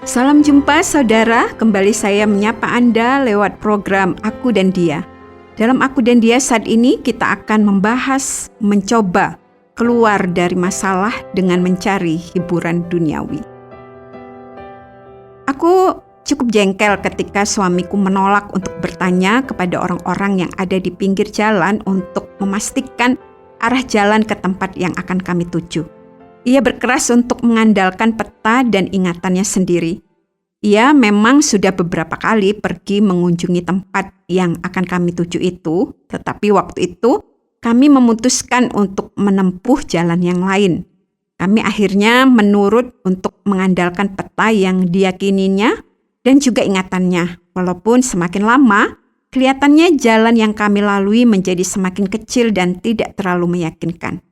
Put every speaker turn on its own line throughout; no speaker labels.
Salam jumpa saudara, kembali saya menyapa Anda lewat program Aku dan Dia. Dalam Aku dan Dia saat ini kita akan membahas, mencoba keluar dari masalah dengan mencari hiburan duniawi. Aku cukup jengkel ketika suamiku menolak untuk bertanya kepada orang-orang yang ada di pinggir jalan untuk memastikan arah jalan ke tempat yang akan kami tuju. Ia berkeras untuk mengandalkan peta dan ingatannya sendiri. Ia memang sudah beberapa kali pergi mengunjungi tempat yang akan kami tuju itu, tetapi waktu itu kami memutuskan untuk menempuh jalan yang lain. Kami akhirnya menurut untuk mengandalkan peta yang diyakininya dan juga ingatannya. Walaupun semakin lama, kelihatannya jalan yang kami lalui menjadi semakin kecil dan tidak terlalu meyakinkan.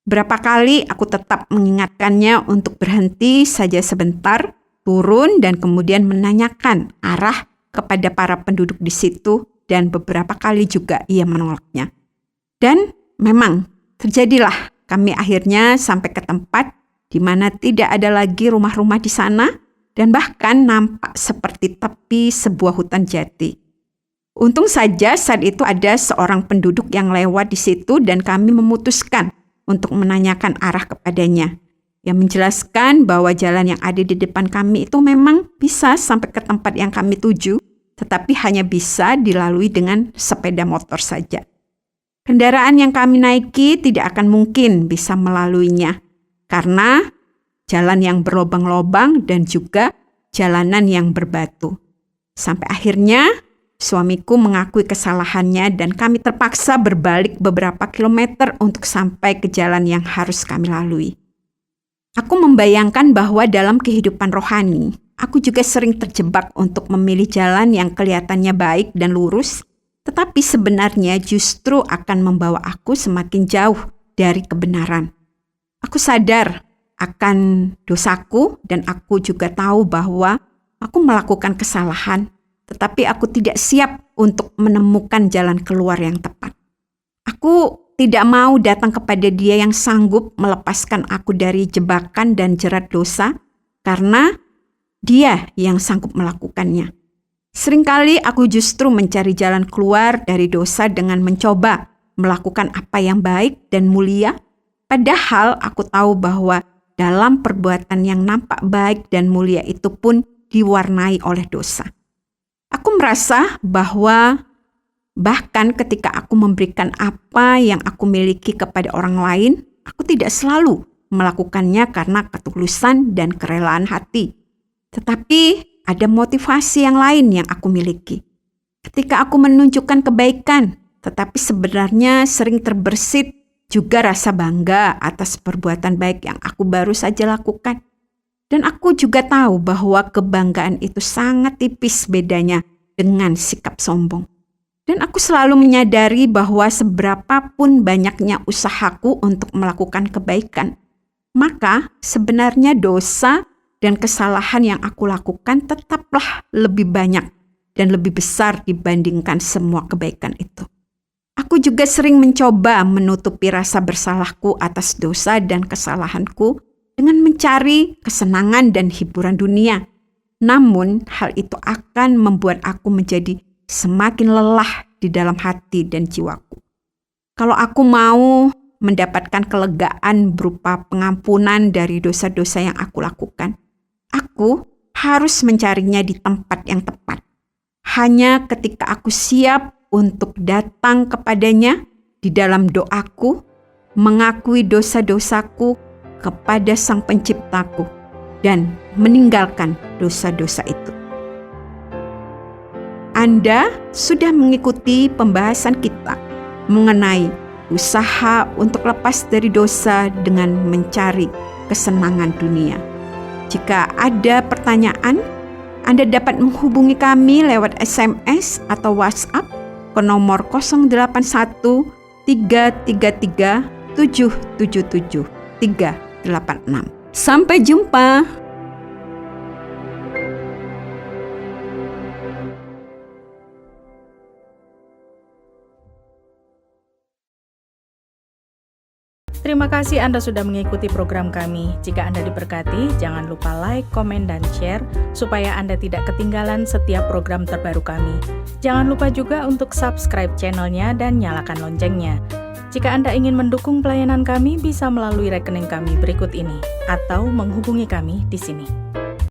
Berapa kali aku tetap mengingatkannya untuk berhenti saja sebentar, turun dan kemudian menanyakan arah kepada para penduduk di situ, dan beberapa kali juga ia menolaknya. Dan memang terjadilah kami akhirnya sampai ke tempat di mana tidak ada lagi rumah-rumah di sana dan bahkan nampak seperti tepi sebuah hutan jati. Untung saja saat itu ada seorang penduduk yang lewat di situ dan kami memutuskan untuk menanyakan arah kepadanya. Yang menjelaskan bahwa jalan yang ada di depan kami itu memang bisa sampai ke tempat yang kami tuju, tetapi hanya bisa dilalui dengan sepeda motor saja. Kendaraan yang kami naiki tidak akan mungkin bisa melaluinya, karena jalan yang berlobang-lobang dan juga jalanan yang berbatu. Sampai akhirnya suamiku mengakui kesalahannya dan kami terpaksa berbalik beberapa kilometer untuk sampai ke jalan yang harus kami lalui. Aku membayangkan bahwa dalam kehidupan rohani, aku juga sering terjebak untuk memilih jalan yang kelihatannya baik dan lurus, tetapi sebenarnya justru akan membawa aku semakin jauh dari kebenaran. Aku sadar akan dosaku dan aku juga tahu bahwa aku melakukan kesalahan, tetapi aku tidak siap untuk menemukan jalan keluar yang tepat. Aku tidak mau datang kepada Dia yang sanggup melepaskan aku dari jebakan dan jerat dosa, karena Dia yang sanggup melakukannya. Seringkali aku justru mencari jalan keluar dari dosa dengan mencoba melakukan apa yang baik dan mulia, padahal aku tahu bahwa dalam perbuatan yang nampak baik dan mulia itu pun diwarnai oleh dosa. Aku merasa bahwa bahkan ketika aku memberikan apa yang aku miliki kepada orang lain, aku tidak selalu melakukannya karena ketulusan dan kerelaan hati. Tetapi ada motivasi yang lain yang aku miliki. Ketika aku menunjukkan kebaikan, tetapi sebenarnya sering terbersit juga rasa bangga atas perbuatan baik yang aku baru saja lakukan. Dan aku juga tahu bahwa kebanggaan itu sangat tipis bedanya dengan sikap sombong. Dan aku selalu menyadari bahwa seberapapun banyaknya usahaku untuk melakukan kebaikan, maka sebenarnya dosa dan kesalahan yang aku lakukan tetaplah lebih banyak dan lebih besar dibandingkan semua kebaikan itu. Aku juga sering mencoba menutupi rasa bersalahku atas dosa dan kesalahanku dengan mencari kesenangan dan hiburan dunia. Namun hal itu akan membuat aku menjadi semakin lelah di dalam hati dan jiwaku. Kalau aku mau mendapatkan kelegaan berupa pengampunan dari dosa-dosa yang aku lakukan, aku harus mencarinya di tempat yang tepat. Hanya ketika aku siap untuk datang kepadanya di dalam doaku, mengakui dosa-dosaku kepada Sang Penciptaku, dan meninggalkan dosa-dosa itu. Anda sudah mengikuti pembahasan kita mengenai usaha untuk lepas dari dosa dengan mencari kesenangan dunia. Jika ada pertanyaan, Anda dapat menghubungi kami lewat SMS atau WhatsApp ke nomor 081 333 777 386. Sampai jumpa.
Terima kasih Anda sudah mengikuti program kami. Jika Anda diberkati, jangan lupa like, komen, dan share supaya Anda tidak ketinggalan setiap program terbaru kami. Jangan lupa juga untuk subscribe channelnya dan nyalakan loncengnya. Jika Anda ingin mendukung pelayanan kami, bisa melalui rekening kami berikut ini atau menghubungi kami di sini.